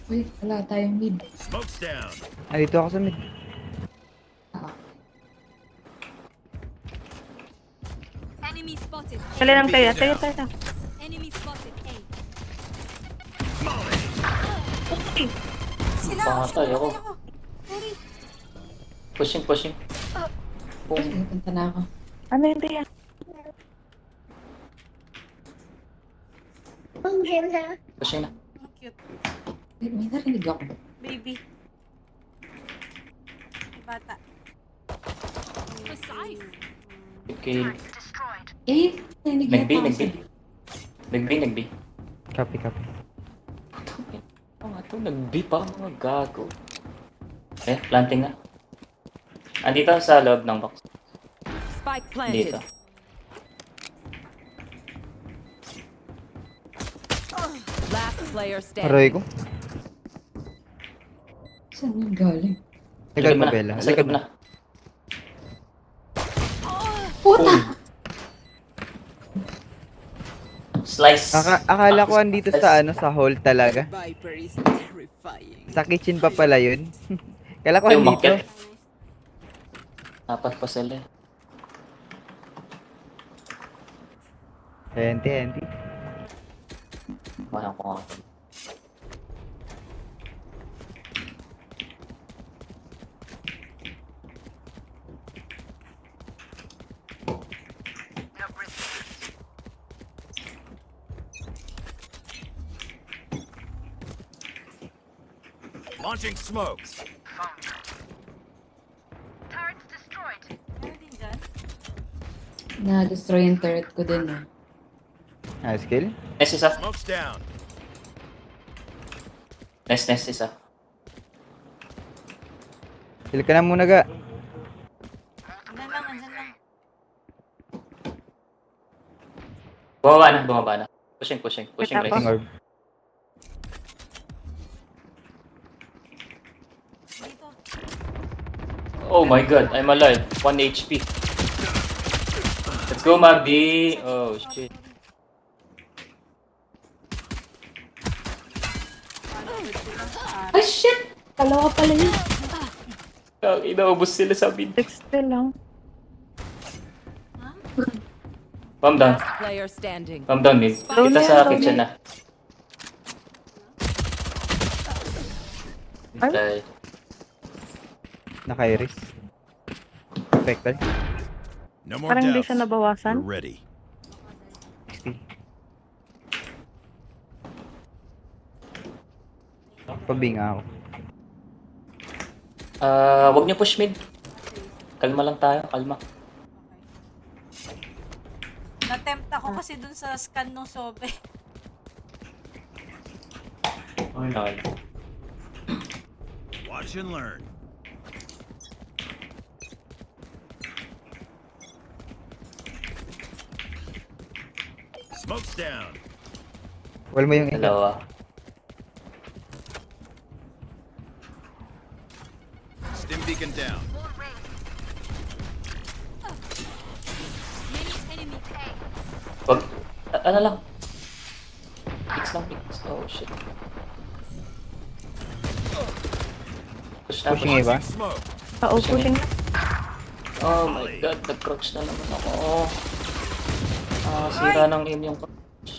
Uy, wala tayong mid. Smoke's down. Dito ako sa mid. Ah, Enemy spotted. Kali lang tayo. Beacon Tayo. down. Enemy spotted. A. Sila, Pangatay ako. Sorry. Pushing. uy, Boom. punta na ako. Ano yun tayo? Pushing na. Ang cute. Wait, may narinig ako. Baby. May bata. Precise. Okay. Eh, narinig Nag-B, yata ako nag-B. sa- Nag-B. Copy. Ano nga to? Nag-B pa mga gago. Planting na. Andito sa loob ng box. Spike planted. Dito. Last player standing. Aray ko. Saan yung galing? Tagal Likod pa, na. Bella. Nasa likod na. Puta! Slice. Akala ko andito sa sa hall talaga. Viper is terrifying. Sa kitchen pa pala yun. Kala ko Yung andito. market. Apat pa sila. Henti. Parang ko nga. Launching smoke. Meron din dyan. Na-destroy yung turret ko din eh. Skill? Nest isa. Smoke's down. Nest isa. Kill ka na muna ga. Nandyan lang. Bumaba na. Pushing Wait, race. Orb. Dito. Oh my god, I'm alive. 1 HP. Let's go, Magdi. Oh shit. Ay, shit! Dalawa pala yun. Inaubos sila sa mid. 60 lang. Palm down. Last player standing. Palm down mid. Kita sa kitchen na. Okay. Naka-iris. Spectre. No more Parang hindi doubts. siya nabawasan. We're ready. 60. Pabinga ako. Wag niyo push mid. Kalma lang tayo, kalma. Na-tempt ako kasi dun sa scan ng Sobe. Okay na kayo. Watch and learn. Smoke's down. Wala mo yung isa. Dalawa. Stim beacon down. Many enemy. Wag. Ano lang. Picks lang. Oh shit. Push na, Pushing push. iba. Smoke. Pushing na. Oh my god, nag-crouch na naman ako. Sira ng aim yung crouch.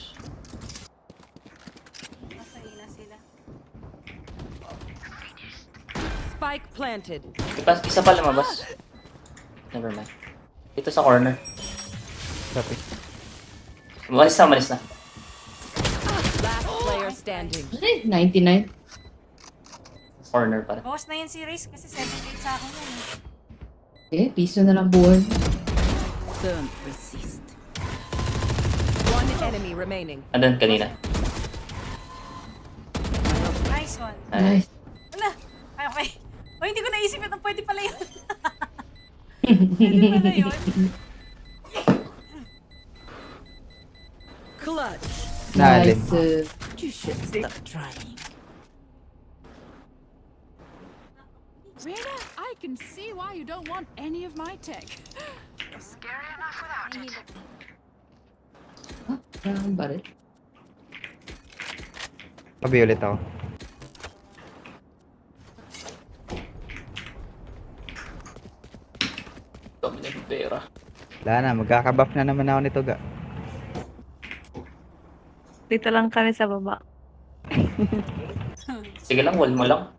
Nasa ila sila. Spike planted. Isa pa lumabas. Never mind. Dito sa corner. Copy. Malis na. Last player standing. Ay, 99. Corner pa rin. Bawas na yun si Riz kasi 78 sa akin yun. Eh, piso na lang buhay. Don't resist. One enemy remaining. Andun kanina. Nice one. Nice. Wala. Ay, okay. O, hindi ko naisip ito. Pwede pala yun. Pwede pala yun. Clutch. Nalim. Nice. You should stop trying. Rita, I can see why you don't want any of my tech. Parang baril. Pabi ulit ako. Wala na, magkakabuff na naman ako nito ga. Dito lang kami sa baba. Sige lang, wall mo lang.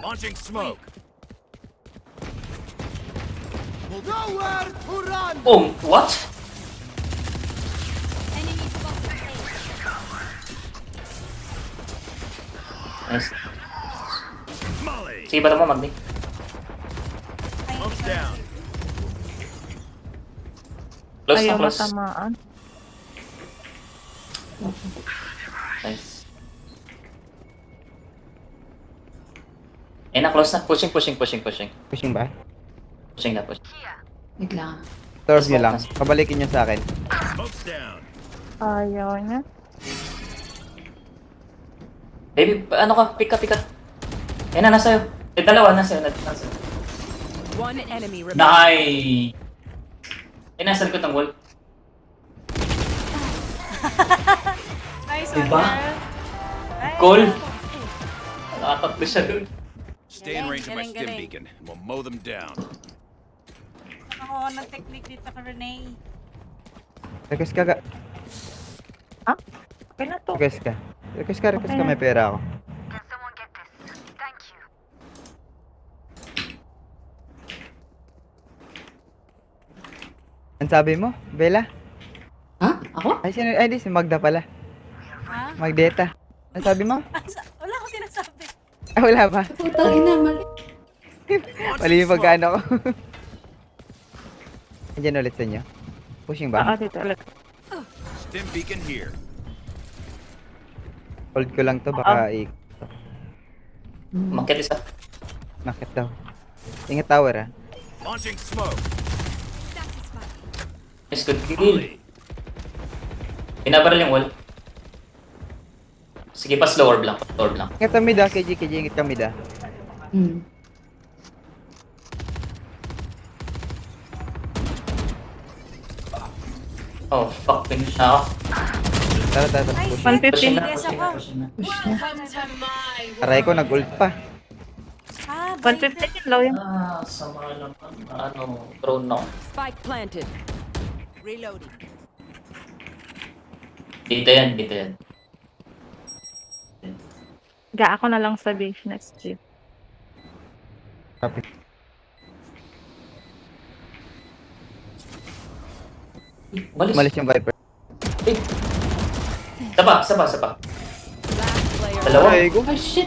Launching smoke. Oh, what? Enemy spotted A. Nice. Molly. Sige ba naman, Magni? Smoke's down. Close na, Ayaw close. matamaan. Nice. Eh na, close na. Pushing. Pushing ba? Pushing na, pushing. Wait lang. Torb nyo lang. Pabalikin nyo sa akin. Smoke's down. Ayaw niya. Baby, ano ka? Pick ka. Eh na, nasa iyo. Eh, dalawa, nasa iyo. One enemy remaining. Nice! Eh, nasa likod ng wall. Nice Diba? one, girl. Ay, Goal! Nakatatlo siya dun. Stay in range of my Galing, stim galing. beacon. and We'll mow them down. Ako ng technique dito ka, Renee. Request ka ga. Okay na to. Request ka. Request ka. May pera ako. Ang sabi mo, Bella? Ha? Ako? Ay, sino? Ay, di si Magda pala. Ha? Magdeta. Ang sabi mo? Wala akong sinasabi. Ah, wala pa. Putang ina, mali. Mali yung pagkano ko. Andiyan ulit sa inyo. Pushing ba? Dito ulit. Stim beacon here. Hold ko lang to, baka Makit isa. nakit daw. Ingat tower ah. Launching smoke. Satisfied. Nice, good kill. Molly. Binabaril yung wall. Sige, pa slower lang. Ingat kami da, KJ, ingat kami da. Hmm. Oh, fuck. Finish na ako. Tara, Ay, push. 150. Pushing na, Yes, ako. pushing na. Aray ko, nag-ult pa. Ah, 150 yun, low yun. Ah, sama naman. Prone na ako. Spike planted. Reloading. Dito yan. Ga ako na lang sa base next year. Copy. Umalis yung Viper. Eh. Sapa. Last player. Dalawa. Aray ko. Oh, shit.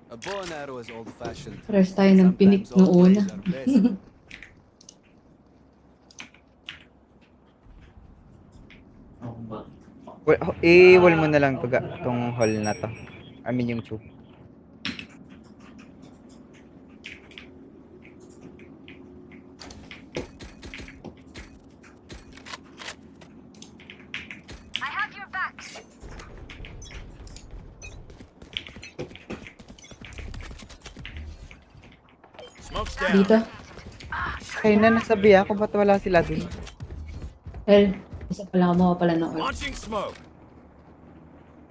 A bow and arrow is old-fashioned. Pares tayo ng pinik Sometimes old noon. ways are best. I-wall mo na lang to ga, tong hall na to. I mean yung tube. Smoke's down. Dito. Kaya na nasabi ako, ba't wala sila dun? Well, isa pala kumuha pala ng ult. Launching smoke.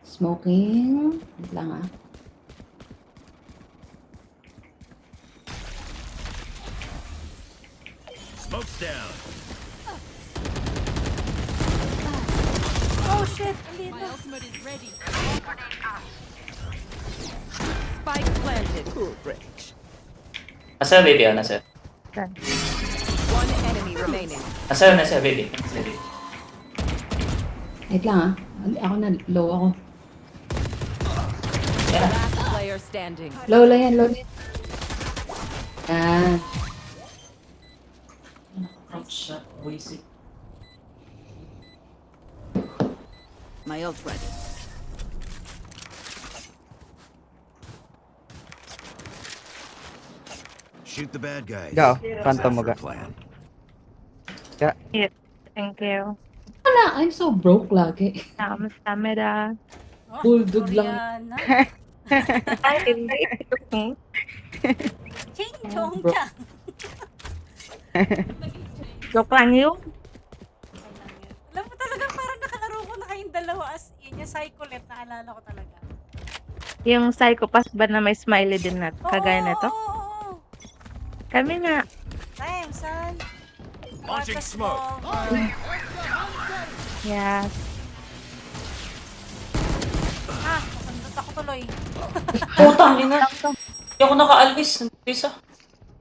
Smoking. Wait lang ah. Smoke's down. Oh, shit. Andito. My ultimate is ready. Spike planted. Nasa baby, nasa. One enemy remaining. Nasa baby. Wait lang ah. Ako na, low ako. Last player standing. Low lang yan, low yan. Ah. My ult ready. Shoot the bad guys. Ga, phantom mo ga. Plan. Thank you. Wala, I'm so broke lagi. Camera. Oh, Bulldog lang. Oriana. Ay, hindi. Ching chong Bro. chang. Joke lang yun. yung psycholet, naalala ko talaga. Yung psychopath ba na may smiley din na kagaya nito? Oo. Kami nga. Same, son. Launching smoke. Yes. Nasundot ako tuloy. Putang ina. Hindi ako nakaalis. Isa.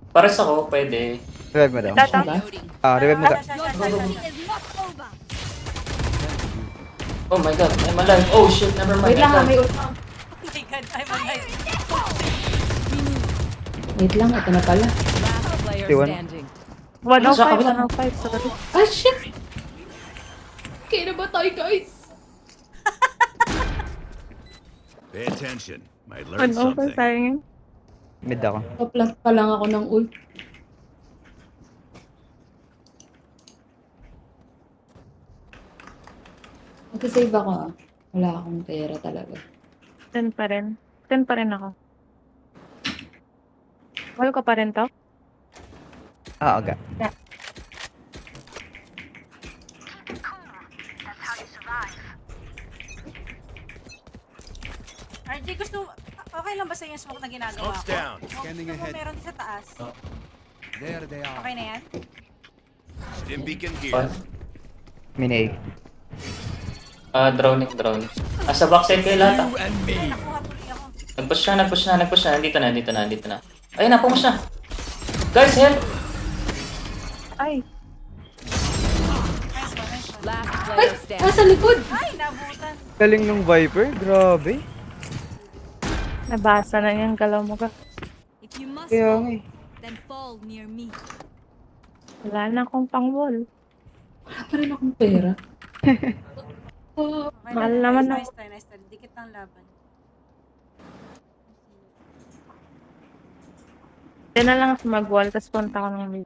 Pares ako, pwede. Revive mo daw. Tata. Revive mo ka. Siya. is not over. Oh my god, I'm alive. Oh shit, never mind. Wait lang, I'm may alive. ult. Oh my God, I'm alive. Wait lang, ito na pala. Last player 51. standing. 105, 105, sorry. Ah, shit! Okay na ba tayo, guys? Pay attention. Might learn 105, something. sayang. Mid ako. Kaplant pa lang ako ng ult. Mag-save ako ah. Wala akong pera talaga. 10 pa rin. 10 pa rin ako. Walo ka pa rin to? Aga. RJ, okay lang ba sa yung smoke na ginagawa Smoke's ko? down. Scanning Gusto mo ahead. meron sa taas. There they are. Okay na yan? Stim beacon here. What? Minig. Drowning. Sa backside kayo lahat ah. You and me. Nakuha tuloy ako. Nag-push na. Nandito na. Ayun na, pumus na. Guys, help! Ay, Nice one. Last player standing. Nasa likod! Ay, nabutan. Galing ng Viper. Grabe. nabasa na yung galaw mo ka. If you must Kaya fall, nga eh. then fall near me. Wala na akong pang-wall. Wala pa rin akong pera. Okay Mahal lang. naman Nice try. Dikit ng laban. Diyan na lang ako mag-wall, tapos punta ko ng mid.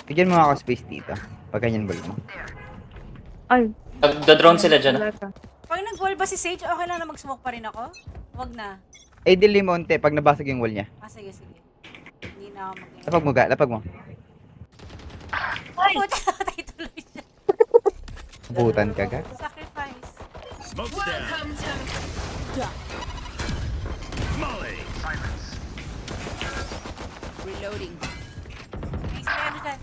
Bigyan mo ako space dito. Pag ganyan ball mo. Ay, Nagda-drone sila dyan ah. wala ka. Pag nag-wall ba si Sage, okay lang na mag-smoke pa rin ako? Wag na. Ay, delay mo unti pag nabasag yung wall niya. Sige. Hindi na ako mag-game. Lapag mo ga, lapag mo. Ay! Patay tuloy siya. Butan ka ga. Sacrifice. Smoke's down. Molly. Reloading. Nice try ano dyan.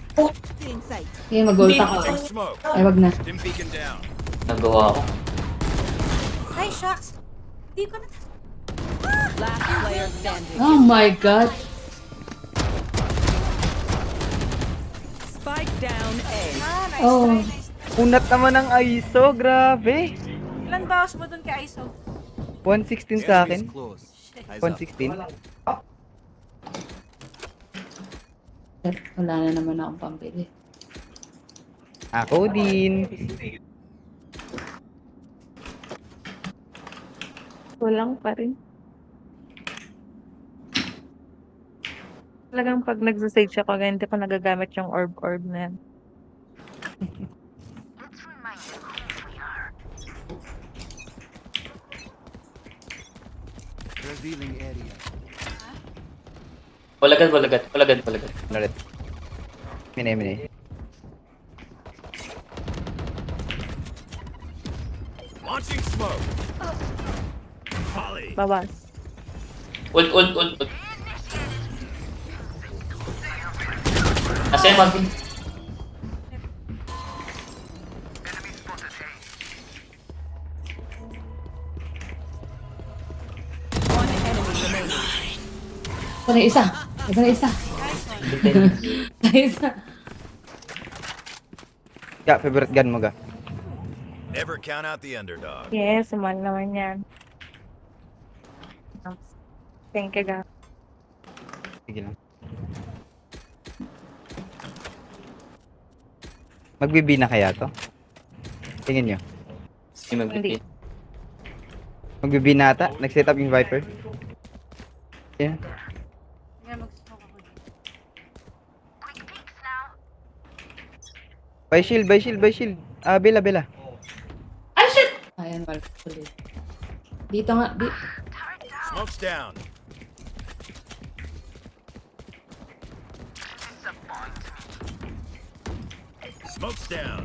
In sight. Okay, mag-ult ako. Launching smoke. Ay, wag na. Stim beacon down. Nagawa ako. Ay, shucks. Hindi ko na... Last player standing. Oh my God. Spike down A. Nice Oh. try, nice try. Unat naman ng ISO, grabe. Ilan bawas mo dun kay ISO? 116 sa akin. Enemy's close. Eyes up. 116. Wala na naman akong pambili. Ako din. Walang pa rin. Talagang pag nagsasage ako, hindi ko nagagamit yung orb na yan. Revealing area. Balagat. Ulit. Mine. Launching smoke. Molly. Bawas. Ult. Nasa yung mag One enemy remaining. Ito na isa. Isa. Ga, favorite gun mo ga. Never count out the underdog. Yes, mahal naman yan. Thank you, ga. Sige lang. Magbibi na kaya to? Tingin nyo. Hindi. Magbibi na ata. Nag-set up yung Viper. Yeah. Sige, mag-smoke ako dun. Buy shield. Bela. Ayan, wala tuloy. Dito nga. Smoke's down. Smoke's down.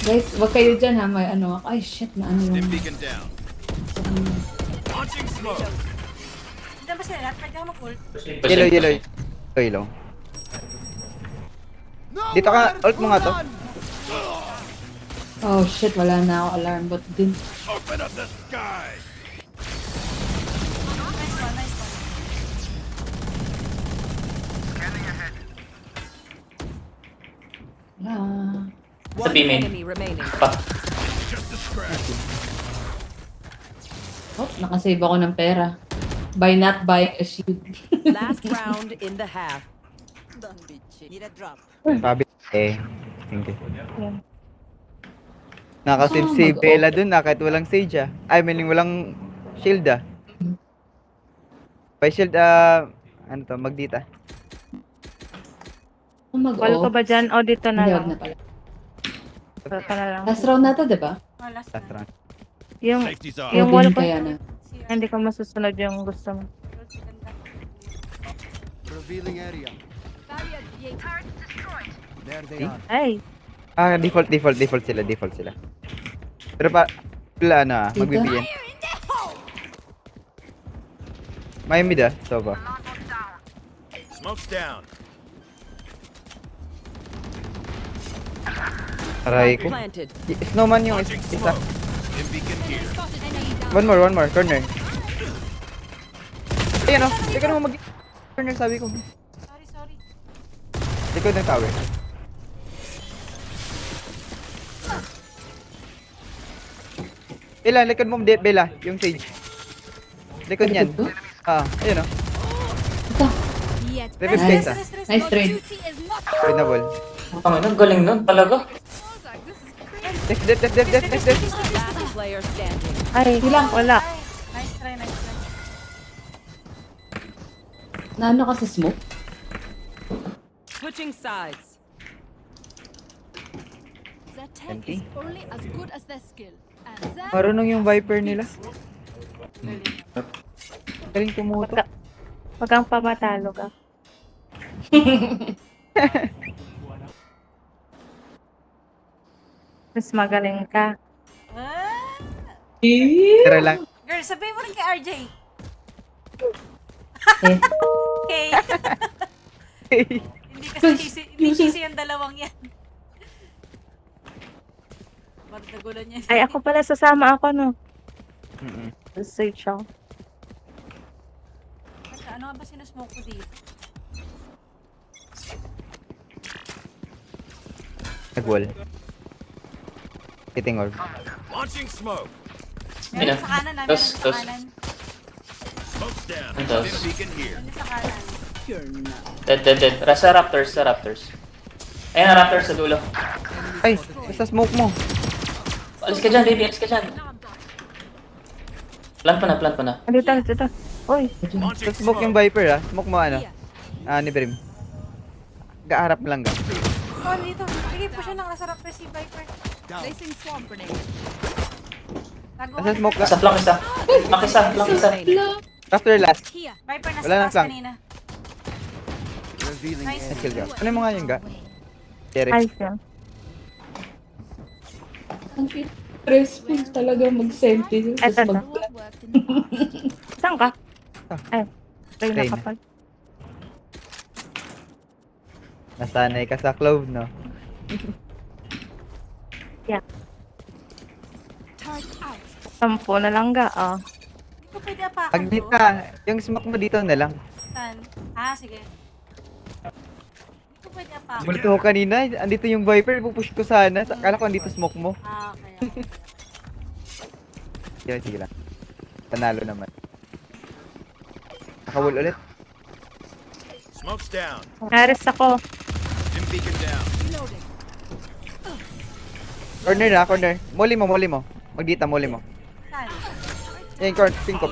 Guys, wag kayo dyan ha. May ano ako. Ay, shit. Na ano Stim yung... beacon down. Launching smoke. Hindi ba sila lahat? Pwede ako mag-ult. Yellow. Dito ka, ult mo nga to. Oh, shit. Wala na ako alarm bot din. Open up the sky. Nice one, nice one. Wala. One B main. enemy remaining. Pa. Just a scratch. Oh, nakasave ako ng pera. By not buying a shield. Last round in the half. Don't be cheap. Need a drop. Sabi, thank you. Yan. Nakasave si Bella dun kahit walang sage Ay, meaning walang shield By shield, ano to, magdita. Oh, Wall ko ba dyan? O, dito na Hindi, wag lang. na pala. Dito na lang. Last round na to, diba? Oh, last Last round. round. Yung, Safety's off. Yung Yung wall wall ko. kaya na. hindi ko masusunod yung gusto mo. Revealing area. There they are. Ay, Default sila. Pero wala na, Dito? magbibigyan. May mid Sova. Smoke's down. Aray ko. Planted. Snowman yung Launching isa. smoke. Stim beacon here. One more, corner. Ayan o, teka naman corner sabi ko. Sorry. Likod ng tower. Bella, likod mo, Bella, yung sage. Likod niyan. Likod to? Ayun o. Ito. Yet. Revive Nice. guys Nice trade. Duty is not Winnable. Ang galing nun talaga. Def. Last player standing. ay, wala. Nice try. Naano ka sa smoke? Switching sides. The tech is only as good as their skill. And that Marunong yung Viper nila. Galing tumuto. Wag kang pamatalo ka. Mas magaling ka. Ah! Tira lang. Girl, sabihin mo rin kay RJ. Eh. Okay. Hindi kasi yung dalawang yan. Ba't nagulan niya? Ay, ako pala sasama ako, no? Search ako. Ano nga ba sinusmoke ko dito? Nag-wall. Hitting orb. Launching smoke. Meron sa kanan na, meron Dos. sa kanan. Smoke's down. Dos. Stim beacon here. Meron sa kanan. Dead. Sa Raptors. Ayan na Raptors sa dulo. Ay, basta smoke mo. Alis ka dyan, baby. Alis ka dyan. Plant pa na. Dito. Uy, Launching Smoke yung smoke. Viper Smoke mo ni Brim. Gaarap lang ga. Oh, dito. Sige po siya nang nasarap pa si Viper. placing swamp grenade. Tago Nasa ka. smoke ka. Sa flank isa. Flank isa. After last. here. Viper nasa Wala nang taas flank. kanina. Revealing Nice. area. Kill ka. Ano mo nga yung ga? Derek. ay, siya. Ang stressful talaga mag-sentinel. Eto Tapos na. Saan ka? Ay, Reyna Reyna. ka pala. Nasanay ka sa clove, no? Turret out. 10 na lang ga, oh. Hindi ko pwede apakan Pag to. dito yung smoke mo dito na lang. Saan? Sige. Hindi ko pwede apakan. Bulto ko kanina, andito yung Viper, pupush ko sana. Akala ko andito smoke mo. Okay. Sige lang. Panalo naman. Nakawall ulit. Smoke's down. Haris ako. Stim beacon down. Corner. Moli mo. Magdita, moli mo. Saan? Yan, ping ko.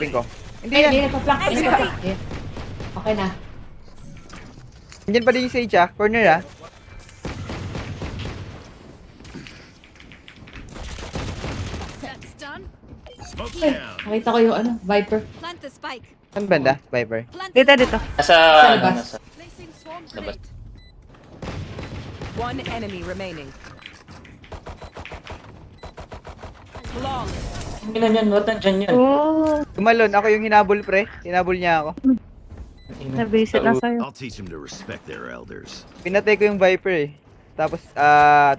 Hindi Ay, yan. hindi. Pa-flank. Nice, okay. Okay na. Andyan pa din yung Sage Corner That's done. Smoke's Ay, down. nakita ko yung Viper. Plant the spike. Saan banda, Viper? Plant Dito. Nasa labas. nasa. Placing swamp Labas. grenade. One enemy remaining. Flawless. Ina niyan, what nandyan yan? Oh, Tumalon, ako yung hinabol, pre. Hinabol niya ako. nabisit na sa'yo. I'll teach them to respect their elders. Pinatay ko yung Viper eh. Tapos,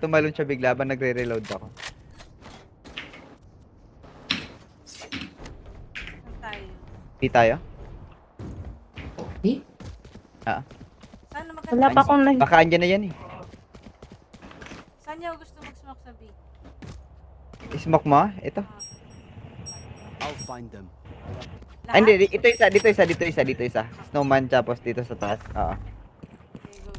tumalon siya bigla habang nagre-reload ako. Saan tayo? Di tayo? Eh? Saan na Wala maganda? pa akong nag... Baka andyan na yan eh. Saan niya gusto mag-smoke sa B? Smoke mo? Ito. I'll find them. Ah, hindi. Ito isa, dito isa, dito isa, dito isa. Snowman tapos dito sa taas. Oo. Okay, go.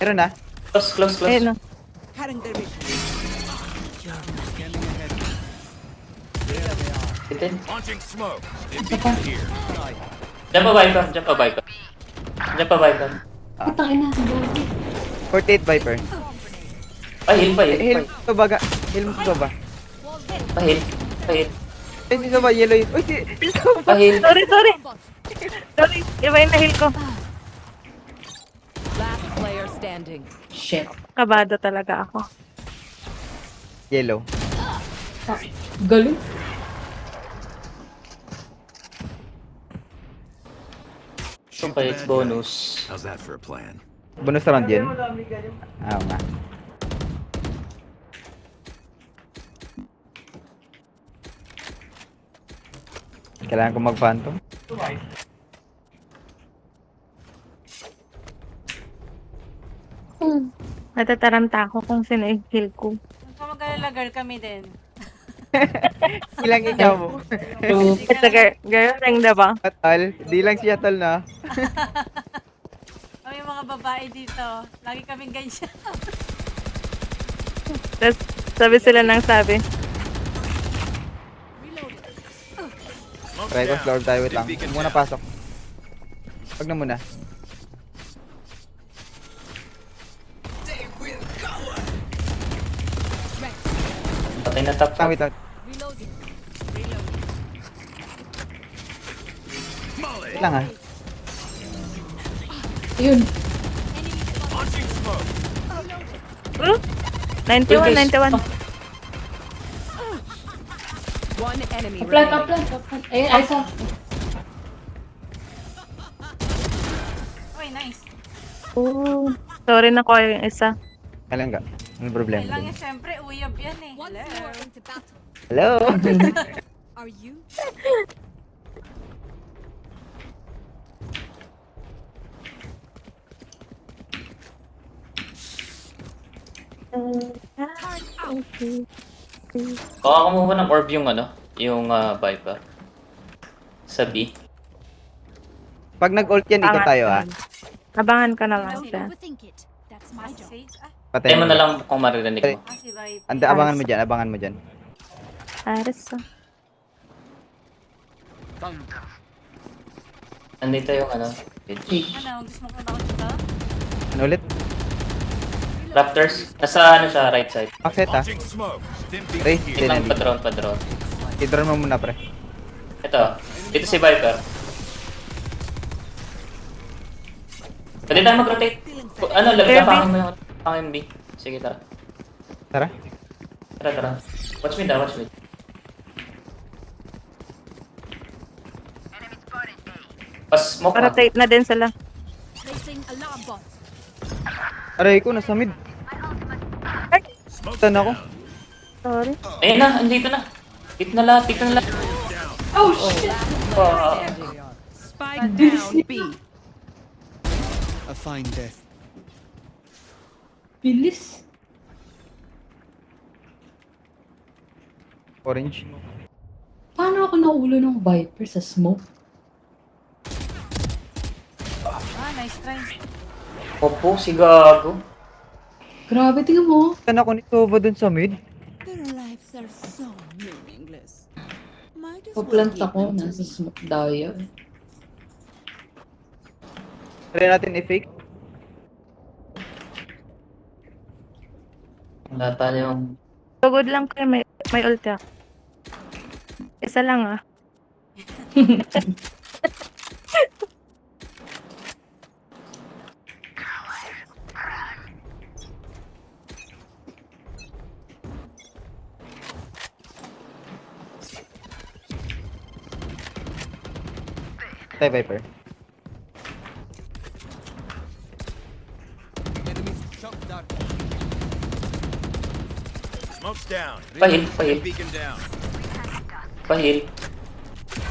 Meron na. Close. Ayun, no. Scanning ahead. Bitin. Launching smoke. Dim beacon here. Diyan pa Viper. Diyan pa Viper. Putang ina. Bogi. 48 Viper. Pahil. Heal mo to baga. Heal mo to ba? Pahil. Eh, si Soba, yellow yun. Uy, si Soba. Pahil. Sorry. Sorry, iba yung nahil ko. Last player standing. Shit. Kabado talaga ako. Yellow. Galing. So, it's bonus. How's that for a plan? Bonus round yun. Oo nga. Kailangan ko mag-phantom. Natataranta ako kung sino yung kill ko. Huwag ka mag-alala, girl, kami din. Ilang ikaw mo. It's a girl ring, diba? Tol, di lang siya tol na. Kami mga babae dito. Lagi kaming ganyan. Tapos sabi sila ng sabi. Smoke's Try ko down. slow tayo, wait lang. Dim beacon Huwag muna down. pasok. Huwag na muna. Patay na top. Wait lang. Molly. Wait lang ah. Yun. Launching smoke. 91. One enemy Kaplan. remaining. Ayun, ay sa. Uy, nice. Oh, sorry na ko yung isa. Kailan ka? Ano problema Kailangan dun? yan, syempre, uyab yan eh. Hello? Are you? Baka kumuha ng orb yung yung Viper. Sa B. Pag nag-ult yan, ikot tayo ah. Abangan ka na lang siya. Sage? Ah, Patay mo Patayin na lang kung maririnig mo. si Vibe. Abangan mo dyan, abangan mo dyan. Aris. Andito yung page. Ano, gusto mo ko na dito? Ano ulit? Raptors. Nasa siya, right side. Maxet ah. Launching smoke. Dim Ray, beacon here. Lang dinali. pa-drone. I-drone mo muna pre. Ito. Dito si Viper. Pwede tayo mag-rotate. Pangin mo yung pangin B. Sige, tara. Tara. Tara. Watch me. Pas smoke Para na. tape na din sila. Aray ko, nasa mid. Smoke's Tan ako. down. Sorry. Ayun na, andito na. Dito na lahat. Oh, shit. Spike down B. A fine death. Bilis. Orange. Paano ako naulo ng Viper sa smoke? Ah, nice try. Opo, si Gago. Grabe, tingnan mo. Tan ako ni Soba dun sa mid. Their lives are so meaningless. Might as Paplant ako, nasa smoke daya. Try natin i-fake. Wala tayong... Pagod lang kayo, may ulti ako. Isa lang ah. tayo, Viper. Enemies shot down. Smoke's down. Pahil, Stim pahil, beacon down. pahil.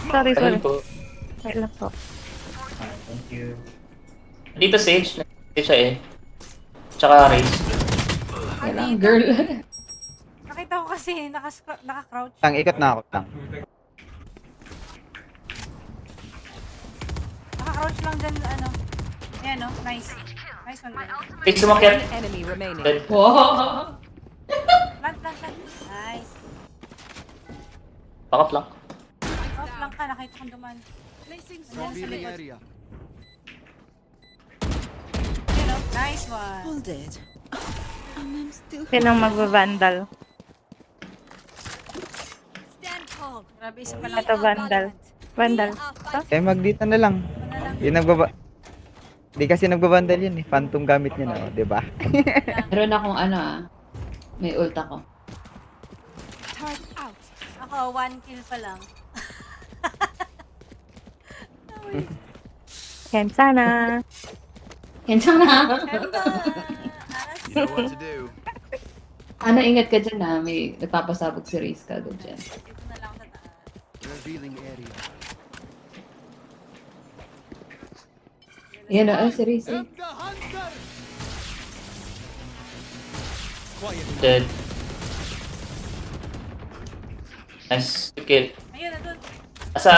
Sorry, Pahil sorry. po. Wait lang po. Thank you. Dito Sage. Sage siya eh. Tsaka Raze. Yan lang, girl. Nakita ko kasi naka-crouch. Tang, ikot na ako, Tang. Naka-crouch lang dyan, ano. Ayan, no? Nice. Nice one, guys. Raze sumakyat. Enemy remaining. Dead. Wow. Plant. Nice. Baka flank. Off lang ka, nakita kong duman. Placing Ayan, sa Revealing likod. area. Ayan, no? Nice one. All dead. And I'm still Sinong magva-vandal? Stand tall. Grabe, isa pa lang. Ito, vandal. Vandal. Eh, mag-dito na lang. Yun Di kasi nagbabandal yun eh. Phantom gamit niya na, di ba? Meron akong ano may ult ako. Turret out. Ako, 1 kill pa lang. Yan sana. Hensang na. Ganda! You know what to do. Ano, ingat ka dyan na. May nagpapasabog si Raze ka dyan. Dito na lang sa taas. Revealing area. Yan o, si Raze eh. The hunter. Quiet. Dead. Nice. Good kill. Ayun, nandun. Nasa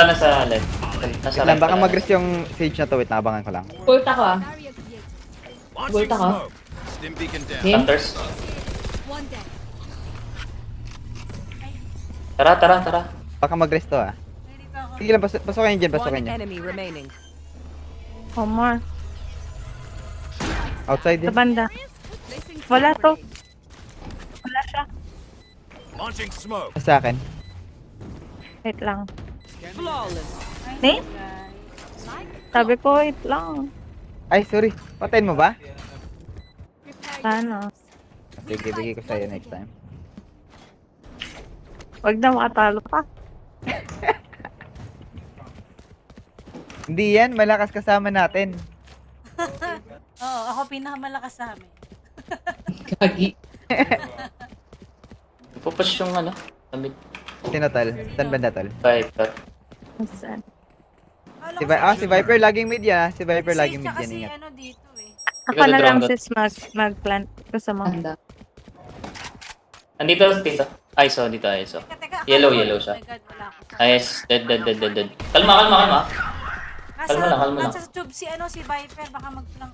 left. Nasa Wait lang, right baka pala. mag-rest yung Sage na to. Wait, nabangan ko lang. Ult ako ah. Barrier created. Launching Volta ka? smoke. Stim beacon down. Game? Hunters. One dead. Tara. Baka mag-rest to ah. Ay, dito ako. Sige lang, pasokin niyo dyan, pasokin niyo. enemy remaining. Oh, more. Outside Sa din. banda. Placing Wala smoke to. grenade. Wala siya. Launching smoke. Sa akin. Wait lang. Flawless. Nice Ne? one, guys. Sabi ko, wait lang. Ay, sorry. Patayin mo ba? Ano? Sige, bigay ko sa'yo next time. Wag na makatalo pa. Hindi yan, malakas kasama natin. Oo, ako pinakamalakas sa amin. Kagi. Pupush yung ano. Sa mid. Sino tol? Saan banda tol? Viper. Saan? Si Viper laging mid yan ah. Si Viper laging mid yan, Kasi ingat. ano dito eh. Ako Ikaw na na lang drone sis mag-plant ko sa mga. Anda. Andito, dito. ISO, dito ISO. Teka, Yellow akala ko- siya. Oh my God, wala ako. Nice. Dead. Kalma. Kalma lang. Nasa tube si Viper, baka mag-flank.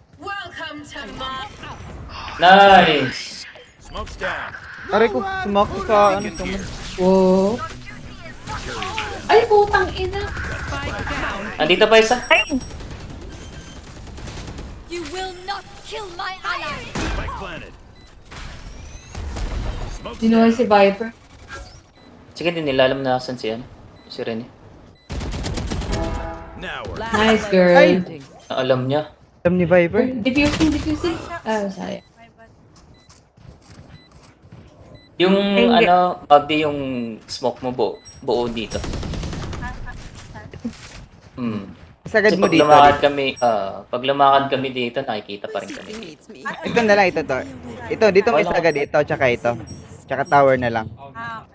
Nice. Smoke's down. Aray ko, smoke ko sa ano. Sumunod. Wow. Ay, putang ina. Andito pa isa. Ay! You will not kill my ally. Spike planted. Smoke's Sino down. si Viper? Sige, din nila alam na asan si ano. Si Rene. Now we're Nice girl. Ay! Alam niya. Alam ni Viper. Diffusing. Ah, sayang. My bad. Yung Hindi. ano, Magdi yung smoke mo buo dito. Sagad Kasi mo pag dito. pag lumakad kami dito, nakikita pa rin kami. needs me. Ito na lang, ito to. Ito, dito mo isagad ito, tsaka ito. Tsaka tower na lang. Ah,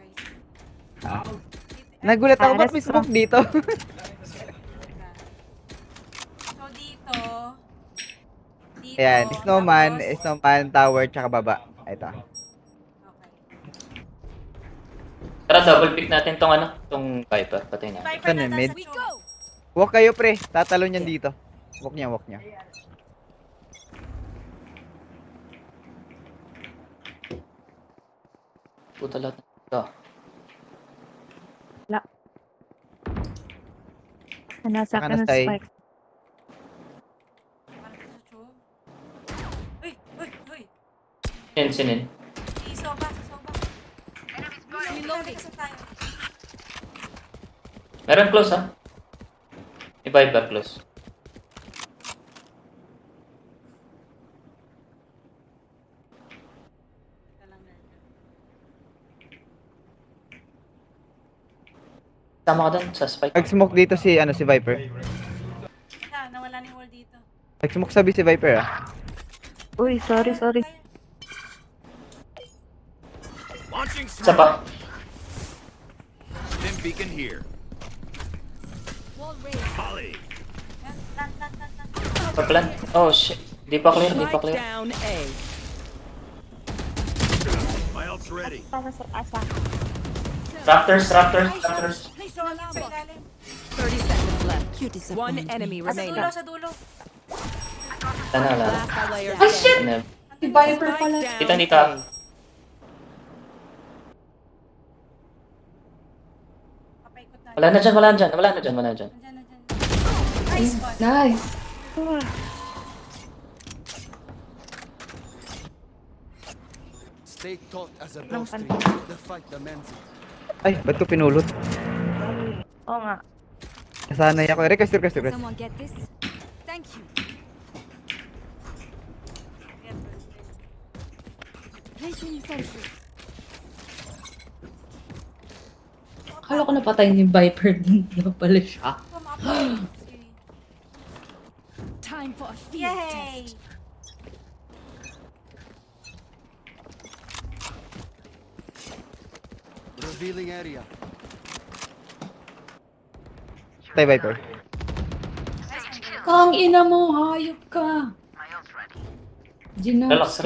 okay. Nagulat ako, ba't may smoke dito? So dito. Ayan, snowman, tower, tsaka baba. Ito. Okay. Tara, double pick natin tong ano, tong Viper. Patay na. Viper Ito na, na mid. nasa We tube. go. Walk kayo pre, tatalo niyan dito. Walk niya. Puta lahat. Ito. Nasa akin ang Nakanastay. spike. Parang nasa tube. Uy! Sinin. Si Soba. Reloading. Tayo. Meron close ha. May Viper close. Teka lang, nerd. Tama ka dun sa spike. Nag-smoke dito si Viper. Nag-smoke sabi si Viper ah. Uy, sorry. Launching Isa smoke. pa. Stim beacon here. Wall raised. Molly. Paplan. Oh shit. Di pa clear, di pa clear. Down A. My ult's ready. Raptors. Please, sa ilalim. 30 seconds left. You One disappoint me. enemy Sa remaining. dulo, sa dulo. Wala. Last player Ay, shit! Ano? Si Viper pala. Dito. Papaikot na. Wala na dyan. Nandiyan, nandiyan. Nice one. Nice. Stay taut as a Lang bowstring. The fight demands it. Ay, ba't ko pinulot? Oo nga. Nasanay ako. Request. Someone get this? Thank you. Placing sentry. Akala ko napatay ni Viper din na pala siya. Time for a field Yay! test. Revealing area. Tay Viper. Kang ina mo, hayop ka. Relax.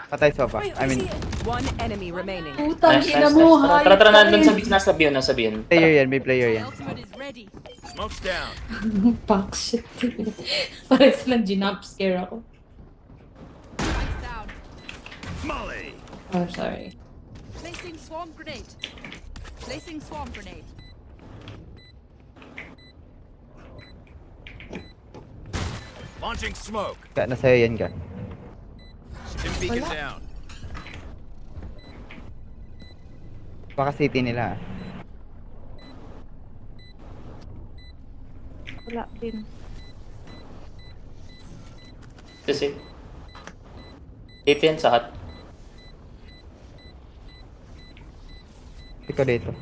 Patay sofa. Uy, I mean, One enemy remaining. Putang Nice. ina mo, hayop Tara, ka nandun rin. nasa bion. player yan. May player yan. Ultimate is ready. Smoke's down. Fuck shit. Parang silang ginump scare ako. Spikes down. Molly. Oh, sorry. Placing swarm grenade. Placing swarm grenade. Launching smoke. Ka, nasa'yo yan ka. Stim beacon down. Baka city nila ah. Wala din. Kasi. Dito yan sa hot. Ikaw dito.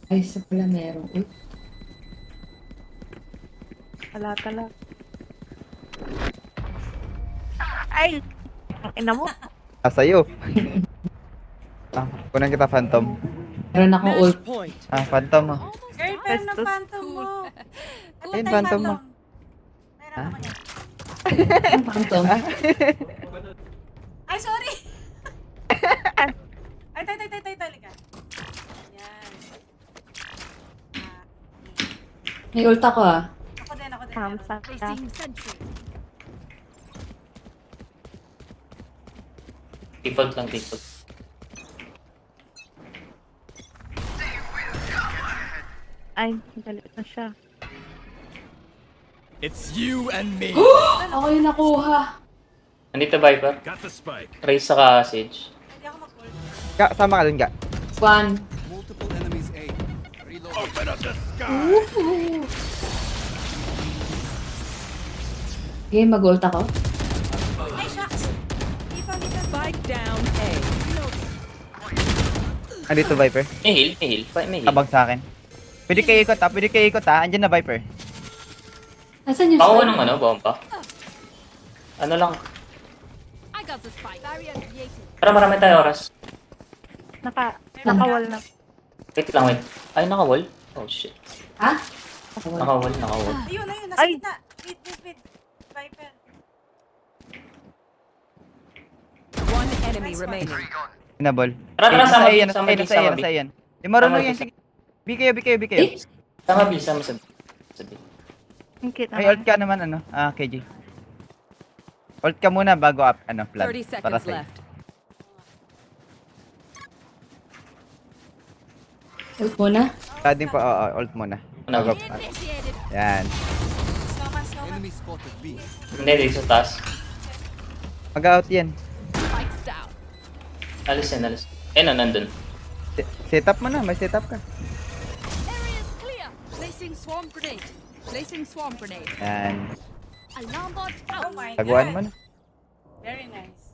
Ay, isa pala meron. Uy, Wala. Ay! Ang ina mo. Sa'yo. Kunan kita Phantom. meron akong ult. Point. Phantom ah. Girlfriend ng phantom mo. Ano Ayun, tayo, phantom mo. Meron ako yan. Ang phantom. Ay, sorry! Ay, tay, lika. Yan. May ult ako ah. Ako din. Hamsa ka. Placing sentry. Default. Ay, galit na siya. It's you and me. Ako yung nakuha. Nandito Viper. Got the spike. Raise saka Sage. Hindi ako mag-ult. Ka, sama ka dun ka. One. Multiple enemies A. Reload. Open up the sky. Okay, mag-ult ako. Ay, shucks! Dito. Spike down A. Andito Viper. May heal. Tabag sa akin. Pwede kayo ikot ha. Andyan na Viper. Nasaan yung Pakuha spike? ng bomba. Ano lang. I got the spike. Barrier created. Para marami tayo oras. Nakawal na. Wait lang. Ay, nakawall. Oh shit. Ha? Nakawall. Ayun, nasa Ay! gitna. Wait. Viper. One enemy remaining. Pinabol. Tara, sama B, nasa sama B, sama B. nasa yan. Di marunong Sama yan. B. Sige. Bi kayo. Eh? Sama sa B. Ang cute May ult naman. ka naman KJ. Ult ka muna bago plan. 30 Para seconds sa'yo. left. Ult muna. Din po, ult muna. Una. Bago yan. Snowman. Enemy spotted B. Hindi, dito sa taas. Mag-out yan. Spikes down. Alis. Nandun. Setup mo na. May setup ka. Area is clear. Placing swarm grenade. Placing swarm grenade. Yan. Alarm bot Oh out. my Taguan God. mo na. Very nice.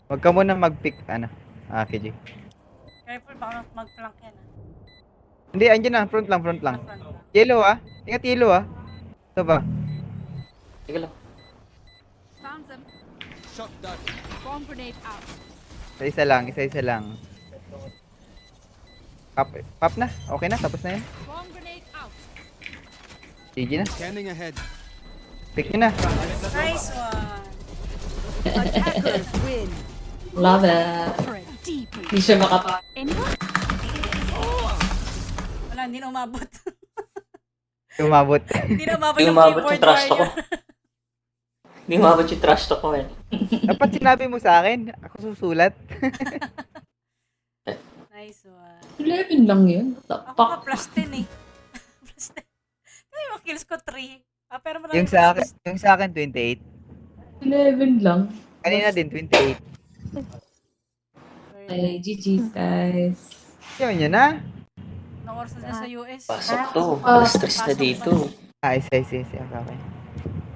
Huwag ka muna mag-pick. KJ. Careful, baka mag-flank yan. Hindi, andyan na. Front lang, front lang. Yellow ah. Ingat yellow ah. Ito ba? Sige lang. Found them. Shock dart. Bomb grenade out. Isa lang, isa lang. Pop na. Okay na, tapos na yun. Bomb grenade out. GG na. Scanning ahead. Pick nyo na. Nice one. Attackers win. Love it. For a deeper. Hindi siya makapa. Anyone? Wala, hindi na umabot. Tumabot. Hindi na umabot Hindi yung umabot keyboard yung trash talk ko. warrior. Hindi umabot yung trash talk ko eh. Dapat sinabi mo sa akin. Ako susulat. Nice one. 11 lang yun. Ako Tapak. nga plus 10 eh. Plus 10. Ay, yung kills ko 3. Pero malaki Yung sa akin 28. 11 lang. Kanina din 28. Ay, GG's guys. Yun yun na. Nang oras na dyan sa US. Pasok to. Alas stress na dito. Ay, isa. Okay.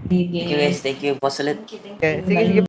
GG. Thank you guys. Thank you. Boss ulit. Okay, sige.